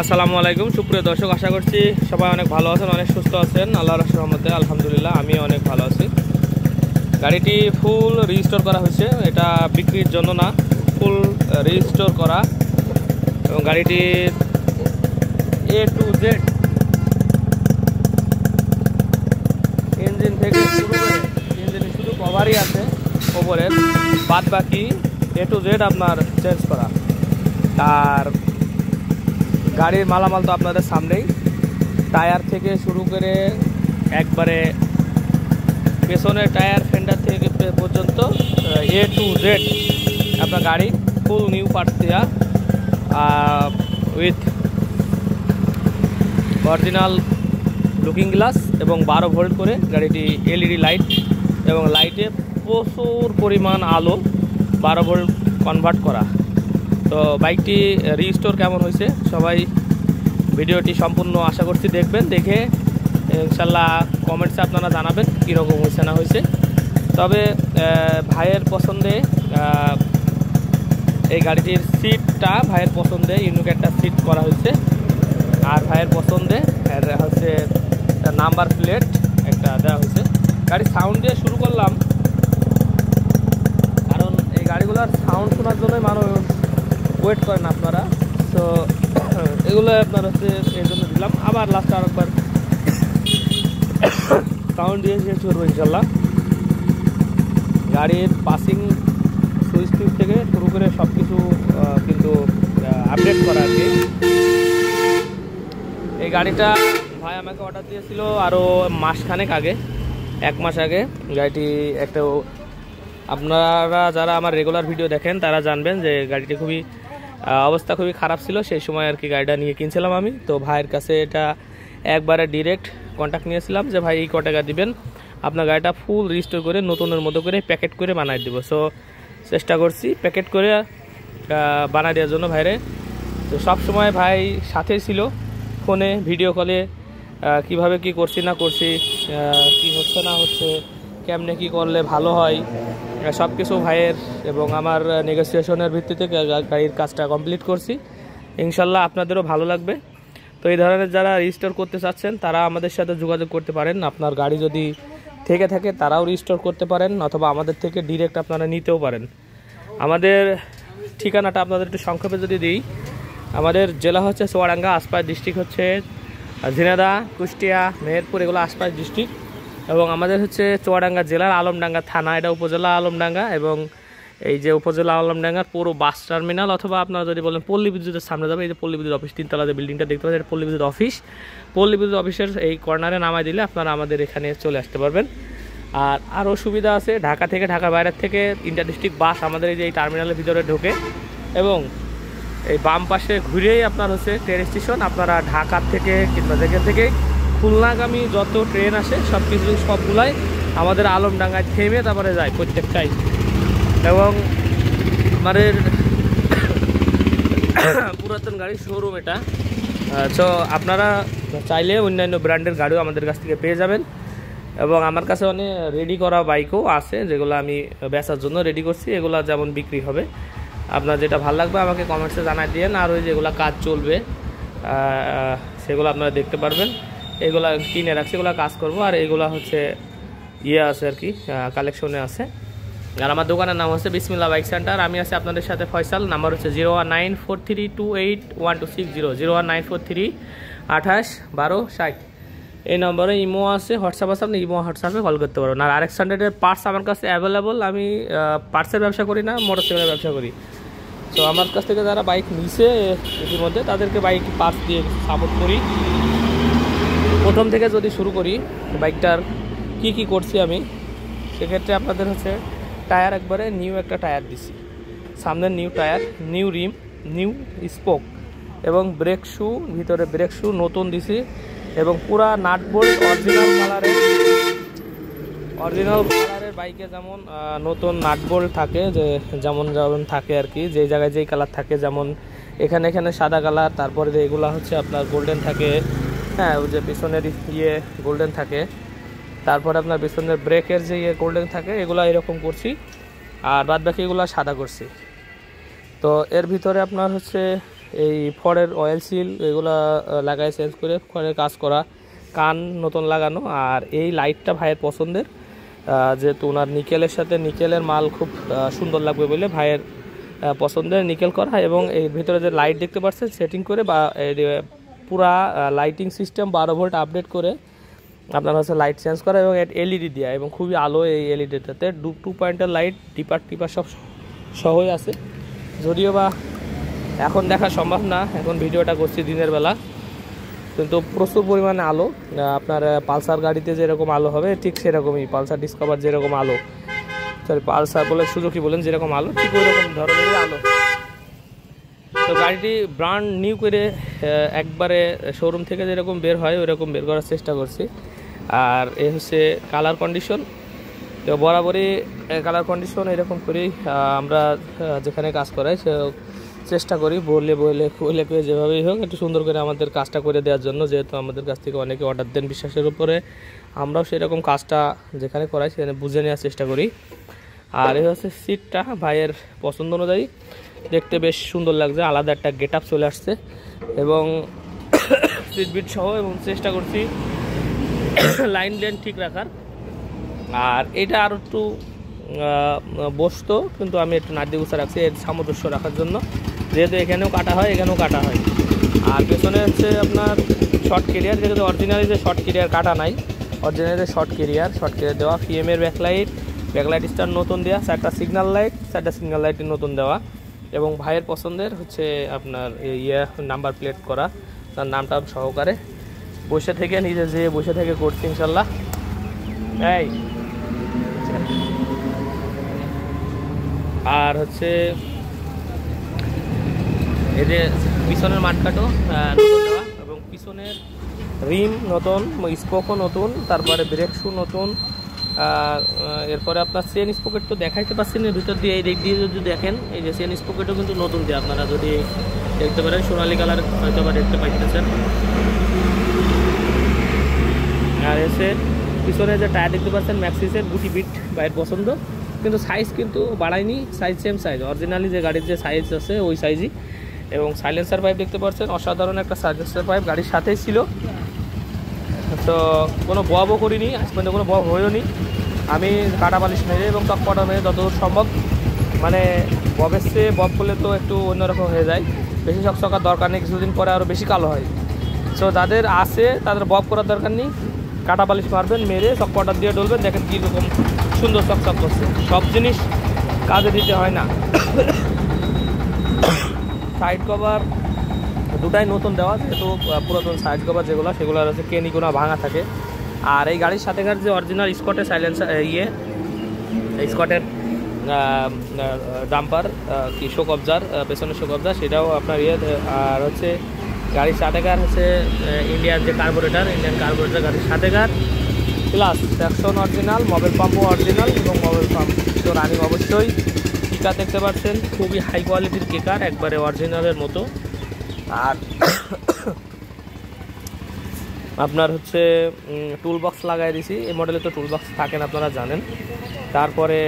আসসালামু আলাইকুম সুপ্রিয় দর্শক, আশা করছি সবাই অনেক ভালো আছেন, অনেক সুস্থ আছেন। আল্লাহর রহমতে আলহামদুলিল্লাহ আমি অনেক ভালো আছি। গাড়িটি ফুল রিস্টোর করা হয়েছে, এটা বিক্রির জন্য না, ফুল রিস্টোর করা। এবং গাড়িটির A to Z ইঞ্জিন থেকে শুরু করে ইঞ্জিনে শুধু কভারই আছে ওপরের, বাদ বাকি A to Z আপনার চেঞ্জ করা। আর গাড়ির মালামাল তো আপনাদের সামনেই, টায়ার থেকে শুরু করে একবারে পেছনের টায়ার ফেন্ডার থেকে পর্যন্ত A to Z আপনার গাড়ি ফুল নিউ পার্টস দেওয়া, উইথ অরিজিনাল লুকিং গ্লাস এবং 12 ভোল্ট করে গাড়িটি LED লাইট এবং লাইটে প্রচুর পরিমাণ আলো 12 ভোল্ট কনভার্ট করা। তো বাইকটি রিস্টোর কেমন হয়েছে সবাই ভিডিওটি সম্পূর্ণ আশা করছি দেখবেন, দেখে ইনশাল্লাহ কমেন্টসে আপনারা জানাবেন কীরকম হয়েছে না হয়েছে। তবে ভাইয়ের পছন্দে এই গাড়িটির সিটটা ভাইয়ের পছন্দে ইউনিক একটা সিট করা হয়েছে, আর ভাইয়ের পছন্দে হচ্ছে নাম্বার প্লেট একটা দেওয়া হয়েছে। গাড়ির সাউন্ড দিয়ে শুরু করলাম, কারণ এই গাড়িগুলোর সাউন্ড শোনার জন্যই মানুষ ওয়েট করেন আপনারা। তো এগুলো আপনার হচ্ছে এই জন্য দিলাম, আবার লাস্টে আরেকবার সাউন্ড দিয়ে শেষ করবো ইনশাল্লাহ। গাড়ির পাসিং সুইচ টুইচ থেকে শুরু করে সব কিছু কিন্তু আপডেট করা আর কি। এই গাড়িটা ভাই আমাকে অর্ডার দিয়েছিল আরও মাসখানেক আগে, 1 মাস আগে। গাড়িটি একটা আপনারা যারা আমার রেগুলার ভিডিও দেখেন তারা জানবেন যে গাড়িটি খুবই অবস্থা খুবই খারাপ ছিল সেই সময় আর কি। গাড়িটা নিয়ে কিনছিলাম আমি, তো ভাইয়ের কাছে এটা একবারে ডিরেক্ট কন্ট্যাক্ট নিয়েছিলাম যে ভাই এই ক টাকা দিবেন, আপনার গাড়িটা ফুল রিস্টোর করে নতুনের মতো করে প্যাকেট করে বানাই দেবো। সো চেষ্টা করছি প্যাকেট করে বানাই দেওয়ার জন্য ভাইরে। তো সব সময় ভাই সাথেই ছিল, ফোনে ভিডিও কলে কিভাবে কি করছি না করছি, কি হচ্ছে না হচ্ছে, কেমনে কি করলে ভালো হয়, সব কিছু ভাইয়ের এবং আমার নেগোসিয়েশনের ভিত্তিতে গাড়ির কাজটা কমপ্লিট করছি। ইনশাল্লাহ আপনাদেরও ভালো লাগবে। তো এই ধরনের যারা রিস্টোর করতে চাচ্ছেন তারা আমাদের সাথে যোগাযোগ করতে পারেন। আপনার গাড়ি যদি থেকে থাকে তারাও রিস্টোর করতে পারেন, অথবা আমাদের থেকে ডিরেক্ট আপনারা নিতেও পারেন। আমাদের ঠিকানাটা আপনাদের একটু সংক্ষেপে যদি দিই, আমাদের জেলা হচ্ছে চুয়াডাঙ্গা, আশপাশ ডিস্ট্রিক্ট হচ্ছে ঝিনাইদহ, কুষ্টিয়া, মেহেরপুর, এগুলো আশপাশ ডিস্ট্রিক্ট। এবং আমাদের হচ্ছে চুয়াডাঙ্গা জেলার আলমডাঙ্গা থানা, এটা উপজেলা আলমডাঙ্গা। এবং এই যে উপজেলা আলমডাঙ্গার পুরো বাস টার্মিনাল, অথবা আপনারা যদি বলেন পল্লী বিদ্যুতের সামনে যাবে, এই যে পল্লী বিদ্যুৎ অফিস 3 তলা যে বিল্ডিংটা দেখতে পাচ্ছেন, এটা পল্লী বিদ্যুৎ অফিস। পল্লী বিদ্যুৎ অফিসের এই কর্নারে নামাই দিলে আপনারা আমাদের এখানে চলে আসতে পারবেন। আর আরও সুবিধা আছে, ঢাকা থেকে, ঢাকার বাইরের থেকে ইন্টার ডিস্ট্রিক্ট বাস আমাদের এই যে এই টার্মিনালের ভিতরে ঢোকে, এবং এই বাম পাশে ঘুরেই আপনার হচ্ছে ট্রেন স্টেশন। আপনারা ঢাকার থেকে কিংবা যেখান থেকে খুলনাগামী যত ট্রেন আসে সবগুলাই আমাদের আলমডাঙ্গায় থেমে তারপরে যায় প্রত্যেকটাই। এবং আমাদের পুরাতন গাড়ির শোরুম এটা। তো আপনারা চাইলে অন্যান্য ব্র্যান্ডের গাড়িও আমাদের কাছ থেকে পেয়ে যাবেন। এবং আমার কাছে অনেক রেডি করা বাইকও আছে যেগুলো আমি বেচার জন্য রেডি করছি, এগুলো যেমন বিক্রি হবে। আপনার যেটা ভালো লাগবে আমাকে কমেন্টসে জানাই দিয়েন। আর ওই যেগুলো কাজ চলবে সেগুলো আপনারা দেখতে পারবেন। এগুলা কিনে রাখছি, এগুলো কাজ করব। আর এগুলো হচ্ছে আছে আর কি, কালেকশনে আছে। আর আমার দোকানের নাম হচ্ছে বিসমিল্লাহ বাইক সেন্টার। আমি আছি আপনাদের সাথে ফয়সাল। নাম্বার হচ্ছে 01943281260, 01943281260। এই নম্বরে ইমো আছে, হোয়াটসঅ্যাপ আছে, আপনি ইমো হোয়াটসঅ্যাপে কল করতে পারবেন। আর RX100-এর পার্টস আমার কাছে অ্যাভেলেবল। আমি পার্টসের ব্যবসা করি না, মোটরসাইকেলের ব্যবসা করি। তো আমার কাছ থেকে যারা বাইক নিছে ইতিমধ্যে তাদেরকে বাইক পার্টস দিয়ে সাপোর্ট করি। প্রথম থেকে যদি শুরু করি বাইকটার কি করছি আমি, সেক্ষেত্রে আপনাদের হচ্ছে টায়ার একবারে নিউ একটা টায়ার দিছি, সামনের নিউ টায়ার, নিউ রিম, নিউ স্পোক, এবং ব্রেক শু, ভিতরে ব্রেক শু নতুন দিছি। এবং পুরা নাট বোল্ট অরিজিনাল কালারের বাইকে যেমন নতুন নাট বোল্ট থাকে, যে যেমন থাকে আর কি, যেই জায়গায় যেই কালার থাকে, যেমন এখানে সাদা কালার, তারপরে যে এগুলো হচ্ছে আপনার গোল্ডেন থাকে, হ্যাঁ ওই যে পিছনের গোল্ডেন থাকে, তারপরে আপনার পিছনের ব্রেকের যে গোল্ডেন থাকে, এগুলো এরকম করছি। আর বাদ বাকি এগুলো সাদা করছি। তো এর ভিতরে আপনার হচ্ছে এই ফরের অয়েল সিল এগুলা লাগায় চেঞ্জ করে ফরের কাজ করা, কান নতুন লাগানো। আর এই লাইটটা ভাইয়ের পছন্দের, যেহেতু ওনার নিকেলের সাথে নিকেলের মাল খুব সুন্দর লাগবে বলে ভাইয়ের পছন্দের নিকেল করা। এবং এর ভিতরে যে লাইট দেখতে পাচ্ছেন সেটিং করে বা পুরা লাইটিং সিস্টেম 12 ভোল্ট আপডেট করে আপনার হচ্ছে লাইট চেঞ্জ করা এবং এলইডি দেওয়া, এবং খুবই আলো এই এলইডিটাতে 2 পয়েন্টের লাইট টিপার সব সহই আছে। যদিও বা এখন দেখা সম্ভব না, এখন ভিডিওটা করছি দিনের বেলা, কিন্তু প্রচুর পরিমাণে আলো। আপনার পালসার গাড়িতে যেরকম আলো হবে ঠিক সেরকমই, পালসার ডিসকভার যেরকম আলো, সরি পালসার বলে সুজুকি বলেন যেরকম আলো, ঠিক ওই রকম ধরনেরই আলো। তো গাড়িটি ব্র্যান্ড নিউ করে একবারে শোরুম থেকে যেরকম বের হয় ওইরকম বের করার চেষ্টা করছি। আর এ হচ্ছে কালার কন্ডিশন, তো বরাবরই কালার কন্ডিশন এরকম করেই আমরা যেখানে কাজ করাই সে চেষ্টা করি বলে যেভাবেই হোক একটু সুন্দর করে আমাদের কাজটা করে দেওয়ার জন্য, যেহেতু আমাদের কাছ থেকে অনেকে অর্ডার দেন বিশ্বাসের উপরে, আমরাও সেরকম কাজটা যেখানে করাই সেখানে বুঝে নেওয়ার চেষ্টা করি। আর এই হচ্ছে সিটটা ভাইয়ের পছন্দ অনুযায়ী, দেখতে বেশ সুন্দর লাগছে, আলাদা একটা গেট আপ চলে আসছে এবং সিট বিট সহ, এবং চেষ্টা করছি লাইন ঠিক রাখার। আর এটা আরও একটু বসতো, কিন্তু আমি একটু নাড়ি গুছা রাখছি এর সামঞ্জস্য রাখার জন্য, যেহেতু এখানেও কাটা হয় এখানেও কাটা হয়। আর পেছনে হচ্ছে আপনার শর্ট কেরিয়ার, যেহেতু অরিজিনালি যে শর্ট কেরিয়ার কাটা নাই, অরিজিনালি যে শর্ট কেরিয়ার দেওয়া, পিএমের ব্যাকলাইট স্টার নতুন দেওয়া, 4টা সিগন্যাল লাইট নতুন দেওয়া, এবং ভাইয়ের পছন্দের হচ্ছে আপনার নাম্বার প্লেট করা, তার নামটা সহকারে বসে থেকে বসে থেকে করছি ইনশাল্লাহ। এই আর হচ্ছে এই যে পিছনের মাঠকাটো নতুন দেওয়া, এবং পিছনের রিম নতুন, স্পোকও নতুন, তারপরে ব্রেক শু নতুন। এরপরে আপনার চেন স্পকেট তো দেখাইতে পাচ্ছেন এর ভিতর দিয়ে, এই দিক দিয়ে যদি দেখেন এই যে চেন স্পকেটও কিন্তু নতুন দিয়ে, আপনারা যদি দেখতে পারেন সোনালি কালার হয়তো বা দেখতে পাইতেছেন। আর এসে পিছনে যে টায়ার দেখতে পাচ্ছেন ম্যাক্সিসের গুটি বিট ভাইয়ের পছন্দ, কিন্তু সাইজ কিন্তু বাড়ায়নি, সাইজ সেম সাইজ, অরিজিনালি যে গাড়ির যে সাইজ আছে ওই সাইজই। এবং সাইলেন্সার পাইপ দেখতে পাচ্ছেন, অসাধারণ একটা সাইলেন্সার পাইপ গাড়ির সাথেই ছিল। তো কোনো ববও করিনি আজ পর্যন্ত, কোনো বব হয়েও নি। আমি কাটা বালিশ মেরে এবং চকপটা মেরে যতদূর সম্ভব, মানে ববের চেয়ে বব করলে তো একটু অন্যরকম হয়ে যায়, বেশি চকচকার দরকার নেই, কিছুদিন পরে আরও বেশি কালো হয়। সো যাদের আছে তাদের বব করার দরকার নেই, কাটা বালিশ মারবেন, মেরে চকপটা দিয়ে ডলবেন, দেখেন কীরকম সুন্দর চকচক করছে। সব জিনিস কাজে দিতে হয় না। সাইড কভার দুটাই নতুন দেওয়া, যেহেতু পুরাতন সাইড কভার যেগুলো সেগুলো হচ্ছে কেনিগুনা ভাঙা থাকে। আর এই গাড়ির সাথেকার যে অরিজিনাল স্কটের সাইলেন্সার স্কটের ডাম্পার কি শো কবজার, পেছনের শো কবজার, সেটাও আপনার আর হচ্ছে গাড়ির সাথেকার হচ্ছে ইন্ডিয়ান কার্বোরেটার গাড়ির সাথেকার, প্লাস সেকশন অরিজিনাল, মোবাইল পাম্পও অরিজিনাল, এবং মোবাইল পাম্প তো রানিং অবশ্যই। কেকার দেখতে পাচ্ছেন খুবই হাই কোয়ালিটির কেকার, একবারে অরিজিনালের মতো। আর আপনার হচ্ছে টুল বক্স লাগাই দিছি, এই মডেলে তো টুল বক্স থাকেন আপনারা জানেন। তারপরে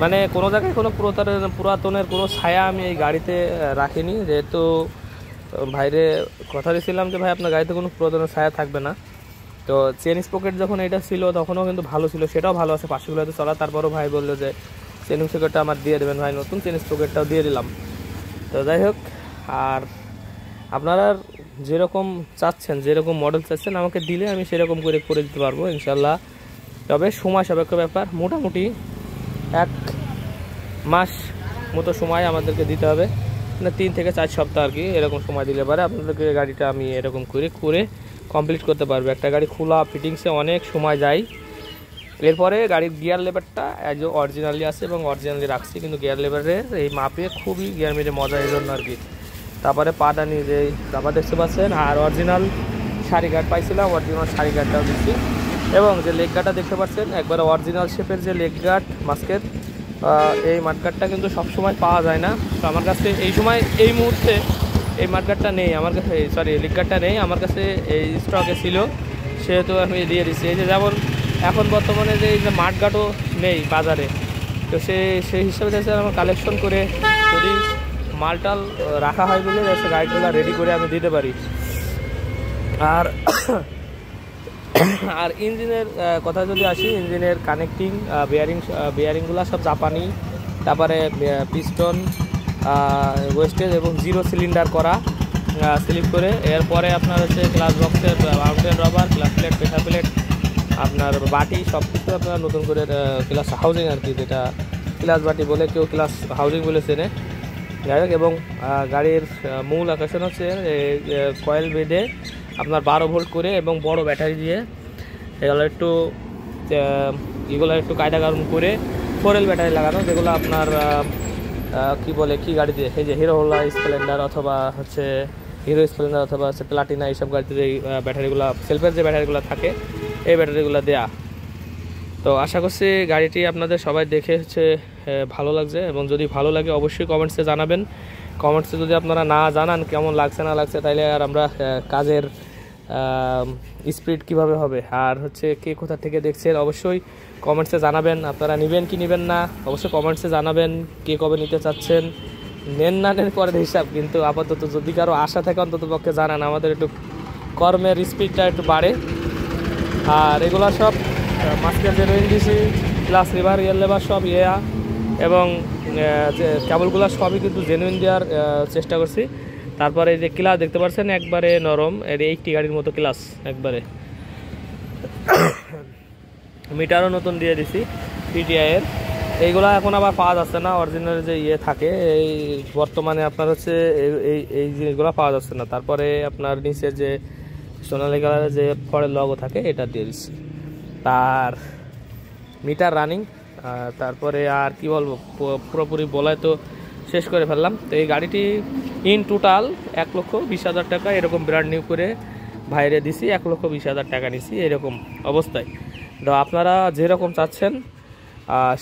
মানে কোনো জায়গায় কোনো পুরাতনের কোনো ছায়া আমি এই গাড়িতে রাখিনি, যেহেতু ভাইরে কথা দিয়েছিলাম যে ভাই আপনার গাড়িতে কোনো পুরাতনের ছায়া থাকবে না। তো চেন স্পকেট যখন এটা ছিল তখনও কিন্তু ভালো ছিল, সেটাও ভালো আছে, 500 কিলোতে চলা। তারপরও ভাই বললো যে চেন স্পকেটটা আমার দিয়ে দেবেন ভাই, নতুন চেন স্পকেটটাও দিয়ে দিলাম। তো যাই হোক, আর আপনারা যেরকম চাচ্ছেন, যেরকম মডেল চাচ্ছেন আমাকে দিলে আমি সেরকম করে দিতে পারবো ইনশাল্লাহ। তবে সময় সাপেক্ষ ব্যাপার, মোটামুটি 1 মাস মতো সময় আমাদেরকে দিতে হবে, মানে 3 থেকে 4 সপ্তাহ আর কি, এরকম সময় দিলে পারে আপনাদেরকে গাড়িটা আমি এরকম করে কমপ্লিট করতে পারবো। একটা গাড়ি খোলা ফিটিংসে অনেক সময় যায়। এরপরে গাড়ির গিয়ার লেভারটা অরিজিনালি আছে এবং অরিজিনালি রাখছি, কিন্তু গিয়ার লেভারের এই মাপে খুবই গিয়ার মেরে মজা, এই জন্য আর কি। তারপরে পাদানি যে দাবা দেখতে পাচ্ছেন, আর অরিজিনাল সারি গার্ড পাইছিলাম, অরিজিনাল সারি গার্ডটাও দিচ্ছি। এবং যে লেগ গার্ডটা দেখতে পাচ্ছেন একবারে অরিজিনাল শেপের যে লেগ গার্ড মাস্কের, এই মাঠগার্ডটা কিন্তু সবসময় পাওয়া যায় না। তো আমার কাছে এই মুহূর্তে এই মাঠগার্ডটা নেই আমার কাছে, সরি লেগ গার্ডটা নেই আমার কাছে, এই স্টকে ছিল, সেহেতু আমি দিয়ে দিচ্ছি। এই যে যেমন এখন বর্তমানে যে এই যে মাঠগার্ডও নেই বাজারে, তো সেই হিসাবে দেখছে আমার কালেকশন করে যদি মালটাল রাখা হয় বলে গাড়িগুলো রেডি করে আমি দিতে পারি। আর আর ইঞ্জিনের কথা যদি আসি, ইঞ্জিনের কানেক্টিং বিয়ারিংগুলো সব জাপানি, তারপরে পিস্টন ওয়েস্টেজ এবং 0 সিলিন্ডার করা স্লিপ করে। এরপরে আপনার হচ্ছে ক্লাস বক্সের mountain rubber, class plate, pressure plate, আপনার বাটি সব কিছু আপনার নতুন করে ক্লাস হাউজিং আর কি, যেটা ক্লাস বাটি বলে, কেউ ক্লাস হাউজিং বলে চেনে, যাই হোক। এবং গাড়ির মূল আকর্ষণ হচ্ছে কয়েল বেঁধে আপনার 12 ভোল্ট করে এবং বড় ব্যাটারি দিয়ে এগুলো একটু কায়দা কারণ করে 4L ব্যাটারি লাগানো, যেগুলো আপনার কি বলে কি গাড়িতে, এই যে হিরো হোন্ডা স্প্লেন্ডার অথবা হচ্ছে হিরো স্প্লেন্ডার অথবা হচ্ছে প্লাটিনা, এইসব গাড়িতে এই ব্যাটারিগুলো, সেলফের যে ব্যাটারিগুলো থাকে এই ব্যাটারিগুলো দেয়া। তো আশা করছি গাড়িটি আপনাদের সবাই দেখে হচ্ছে ভালো লাগছে, এবং যদি ভালো লাগে অবশ্যই কমেন্টসে জানাবেন। কমেন্টসে যদি আপনারা না জানান কেমন লাগছে না লাগছে, তাইলে আর আমরা কাজের স্পিড কিভাবে হবে, আর হচ্ছে কে কোথা থেকে দেখছেন অবশ্যই কমেন্টসে জানাবেন। আপনারা নেবেন কি নেবেন না অবশ্যই কমেন্টসে জানাবেন, কে কবে নিতে চাচ্ছেন। নেন না নেন পরের হিসাব, কিন্তু আপাতত যদি কারো আশা থাকে অন্তত পক্ষে জানান, আমাদের একটু কর্মের স্পিডটা একটু বাড়ে। আর এগুলো সব মাস্টার জেনুইন দিছি, প্লাস লিভার রিয়েল লেবার সব ইয়া, এবং যে কেবলগুলো সবই কিন্তু জেনুইন দেওয়ার চেষ্টা করছি। তারপরে এই যে ক্লাস দেখতে পাচ্ছেন একবারে নরম, এর 80 গাড়ির মতো ক্লাস একবারে। মিটারও নতুন দিয়ে দিছি পিটিআইয়ের। এইগুলো এখন আবার পাওয়া যাচ্ছে না, অরিজিনাল যে ইয়ে থাকে এই বর্তমানে আপনার হচ্ছে এই জিনিসগুলো পাওয়া যাচ্ছে না। তারপরে আপনার নিচের যে সোনালি কালারের যে ফরের লগো থাকে এটা দিয়ে দিচ্ছি। তার মিটার রানিং, তারপরে আর কি বলবো, পুরোপুরি বলায় তো শেষ করে ফেললাম। তো এই গাড়িটি ইন টোটাল 1,20,000 টাকা এরকম ব্র্যান্ড নিউ করে বাইরে দিছি, 1,20,000 টাকা নিছি এরকম অবস্থায়। তো আপনারা যেরকম চাচ্ছেন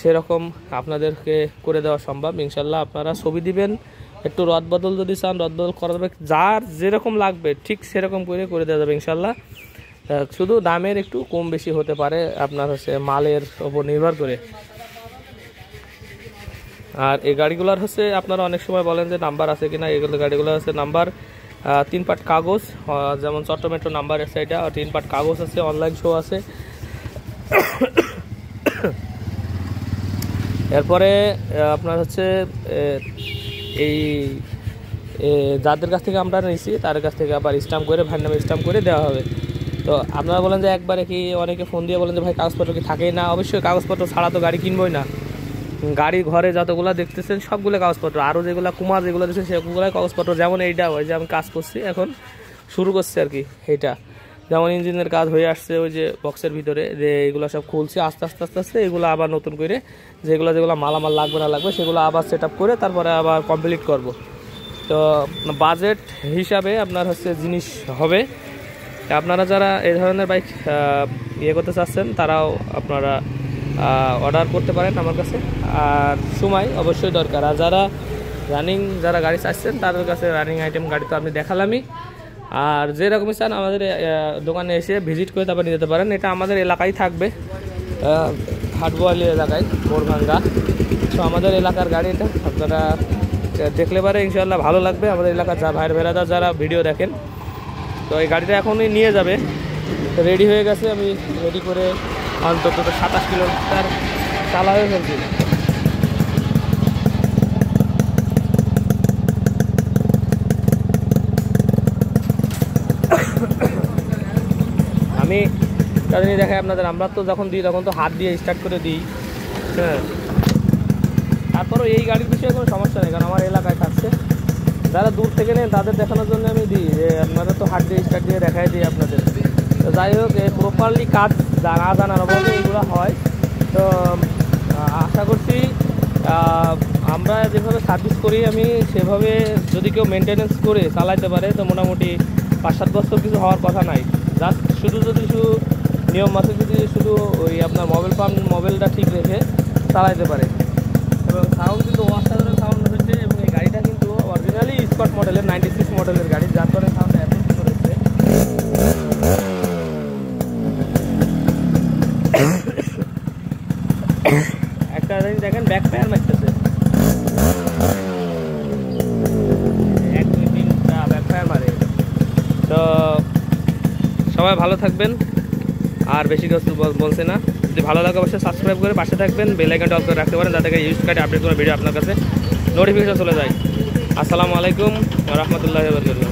সেরকম আপনাদেরকে করে দেওয়া সম্ভব ইনশাল্লাহ। আপনারা ছবি দিবেন, একটু রদবদল যদি চান রদবদল করা যাবে, যার যেরকম লাগবে ঠিক সেরকম করে দেওয়া যাবে ইনশাল্লাহ। শুধু দামের একটু কম বেশি হতে পারে আপনার হচ্ছে মালের ওপর নির্ভর করে। আর এই গাড়িগুলোর হচ্ছে আপনারা অনেক সময় বলেন যে নাম্বার আছে কিনা, এগুলো গাড়িগুলো হচ্ছে নাম্বার 3 পার্ট কাগজ, যেমন চট্টমেট্রো নাম্বার আছে, এটা 3 পার্ট কাগজ আছে, অনলাইন শো আছে। এরপরে আপনার হচ্ছে এই যাদের কাছ থেকে আমরা নিয়েছি তার কাছ থেকে আবার স্ট্যাম্প করে ভাই নামে স্ট্যাম্প করে দেওয়া হবে। তো আপনারা বলেন যে একবারে কি, অনেকে ফোন দিয়ে বলেন যে ভাই কাগজপত্র কি থাকেই না? অবশ্যই কাগজপত্র ছাড়া তো গাড়ি কিনবই না। গাড়ি ঘরে যতগুলো দেখতেছেন সবগুলো কাগজপত্র, আরও যেগুলো কুমার যেগুলো দেখছেন সেগুলো কাগজপত্র। যেমন এইটা ওই যে আমি কাজ করছি এখন শুরু করছি আর কি, এইটা যেমন ইঞ্জিনের কাজ হয়ে আসছে ওই যে বক্সের ভিতরে, যে এগুলো সব খুলছি আস্তে আস্তে আস্তে আস্তে, এগুলো আবার নতুন করে যেগুলো মালামাল লাগবে না লাগবে সেগুলো আবার সেট আপ করে তারপরে আবার কমপ্লিট করব। তো বাজেট হিসাবে আপনার হচ্ছে জিনিস হবে। আপনারা যারা এই ধরনের বাইক ইয়ে করতে চাচ্ছেন তারাও আপনারা অর্ডার করতে পারেন আমার কাছে। আর সময় অবশ্যই দরকার। আর যারা গাড়ি চাচ্ছেন তাদের কাছে রানিং আইটেম গাড়ি তো আপনি দেখালামই। আর যেরকমই চান আমাদের দোকানে এসে ভিজিট করে তারপর নিয়ে যেতে পারেন। এটা আমাদের এলাকায় থাকবে, হাটবোয়ালি এলাকায়, মোড়ভাঙ্গা। তো আমাদের এলাকার গাড়ি এটা, আপনারা দেখলে পারে ইনশাআল্লাহ ভালো লাগবে। আমাদের এলাকার ভাইয়ের বেড়াদার যারা ভিডিও দেখেন, তো এই গাড়িটা এখনই নিয়ে যাবে, রেডি হয়ে গেছে। আমি রেডি করে অন্তত 27 কিলোমিটার চালা হয়ে ফেলছি। আমি তাদের দেখাই আপনাদের, আমরা তো যখন দিই তখন তো হাত দিয়ে স্টার্ট করে দিই, হ্যাঁ। তারপরও এই গাড়ির বিষয়ে কোনো সমস্যা নেই, কারণ আমার এলাকায় থাকছে। যারা দূর থেকে নেন তাদের দেখানোর জন্য আমি দিই, যে আপনারা তো হাত দিয়ে স্টার্ট দিয়ে দেখাই দিই আপনাদের। তো যাই হোক, প্রপারলি কাজ না জানার অভাবে এগুলো হয়। তো আশা করছি আমরা যেভাবে সার্ভিস করি আমি সেভাবে যদি কেউ মেনটেনেন্স করে চালাইতে পারে তো মোটামুটি 5-7 বছর কিছু হওয়ার কথা নাই। জাস্ট শুধু নিয়ম মাফিক যদি শুধু ওই আপনার মোবাইলটা ঠিক রেখে চালাইতে পারে। এবং সাউন্ড কিন্তু অসাধারণ সাউন্ড হচ্ছে, এবং এই গাড়িটা কিন্তু অরিজিনালি স্কট মডেলের 96 মডেলের গাড়ি, যার কারণে সাউন্ডটা এত সুন্দর হচ্ছে। একটা জিনিস দেখেন, ব্যাক টায়ার মারতেছে। সবাই ভালো থাকবেন, আর বেশি কিছু বলছি না। যদি ভালো লাগে অবশ্যই সাবস্ক্রাইব করে পাশে থাকবেন, বেল আইকনটা অন করে রাখতে পারেন যাতে ইউজ কার্ডে আপডেট করার ভিডিও আপনার কাছে নোটিফিকেশন চলে যায়। আসসালামু আলাইকুম ওয়া রাহমাতুল্লাহি ওয়া বারাকাতুহু।